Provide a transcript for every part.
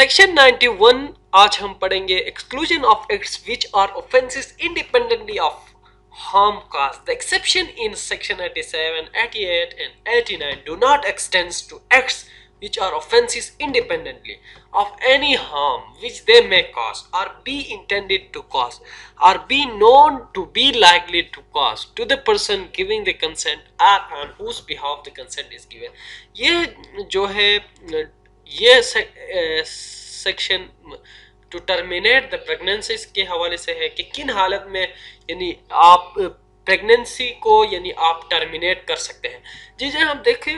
Section 91 आज हम पढ़ेंगे exclusion of acts which are offences independently of harm caused. The exception in section 87, 88 and 89 do not extend to acts which are offenses independently of any harm which they may cause or be intended to cause or be known to be likely to cause to the person giving the consent or on whose behalf the consent is given. ये जो है ये section two terminate the pregnancies के हवाले से है कि किन हालत में यानी आप प्रेगनेंसी को यानी आप टर्मिनेट कर सकते हैं। जी हम देखें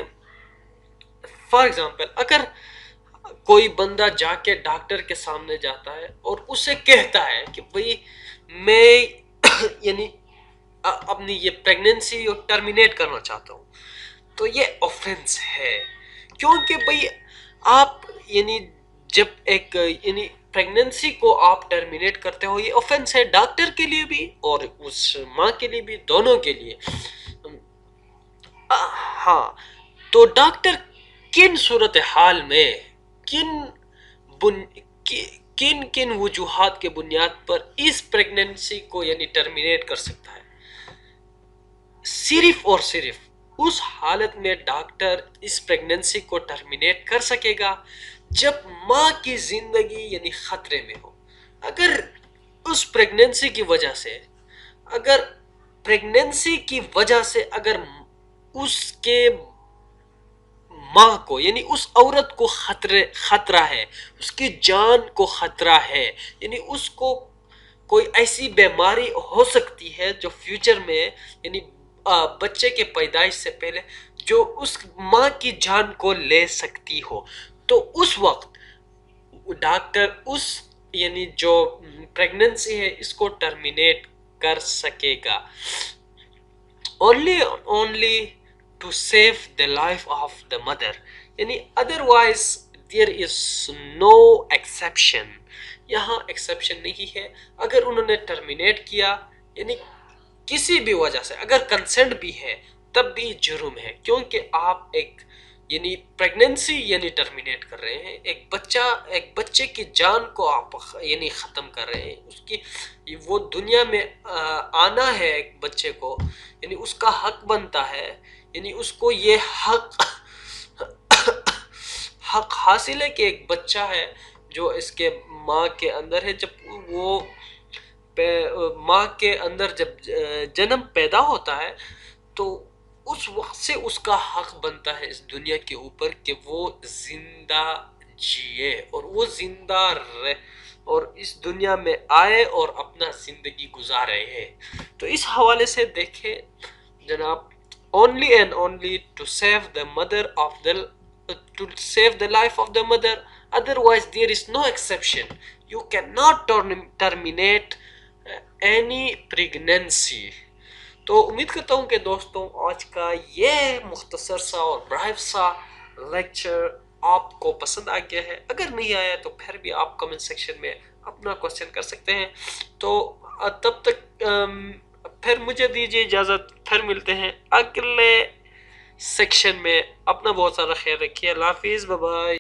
फॉर एग्जांपल अगर कोई बंदा जाके डॉक्टर के सामने जाता है और उसे कहता है कि भाई मैं यानी अपनी ये प्रेगनेंसी टर्मिनेट करना चाहता हूँ, तो ये ऑफेंस है। क्योंकि भाई आप यानी जब एक यानी प्रेगनेंसी को आप टर्मिनेट करते हो, ये ऑफेंस है डॉक्टर के लिए भी और उस माँ के लिए भी, दोनों के लिए। हाँ, तो डॉक्टर किन सूरत हाल में किन वजूहात के बुनियाद पर इस प्रेगनेंसी को यानी टर्मिनेट कर सकता है? सिर्फ और सिर्फ उस हालत में डॉक्टर इस प्रेगनेंसी को टर्मिनेट कर सकेगा जब माँ की जिंदगी यानी खतरे में हो। अगर उस प्रेगनेंसी की वजह से अगर उसके माँ को यानी उस औरत को खतरा है, उसकी जान को खतरा है, यानी उसको कोई ऐसी बीमारी हो सकती है जो फ्यूचर में यानी बच्चे के पैदाइश से पहले जो उस माँ की जान को ले सकती हो, तो उस वक्त डॉक्टर उस यानी जो प्रेगनेंसी है इसको टर्मिनेट कर सकेगा only to save the life of the mother, यानी otherwise there is no exception। यहाँ एक्सेप्शन नहीं है। अगर उन्होंने टर्मिनेट किया यानी किसी भी वजह से, अगर कंसेंट भी है तब भी जुर्म है, क्योंकि आप एक यानी प्रेगनेंसी यानी टर्मिनेट कर रहे हैं, एक बच्चे की जान को आप यानी ख़त्म कर रहे हैं। उसकी वो दुनिया में आना है एक बच्चे को, यानी उसका हक बनता है, यानी उसको ये हक हासिल है कि एक बच्चा है जो इसके माँ के अंदर है। जब वो माँ के अंदर जब जन्म पैदा होता है तो उस वक्त से उसका हक बनता है इस दुनिया के ऊपर कि वो जिंदा जिए और वो जिंदा रहे और इस दुनिया में आए और अपना जिंदगी गुजारे है। तो इस हवाले से देखें जनाब, only and only to save the life of the mother, otherwise there is no exception. You cannot terminate any pregnancy. तो उम्मीद करता हूँ कि दोस्तों आज का ये मुख्तसर सा और ब्रीफ सा लेक्चर आपको पसंद आ गया है। अगर नहीं आया तो फिर भी आप कमेंट सेक्शन में अपना क्वेश्चन कर सकते हैं। तो तब तक फिर मुझे दीजिए इजाज़त, फिर मिलते हैं अगले सेक्शन में। अपना बहुत सारा ख्याल रखिए। अल्लाह हाफिज़, बाय बाय।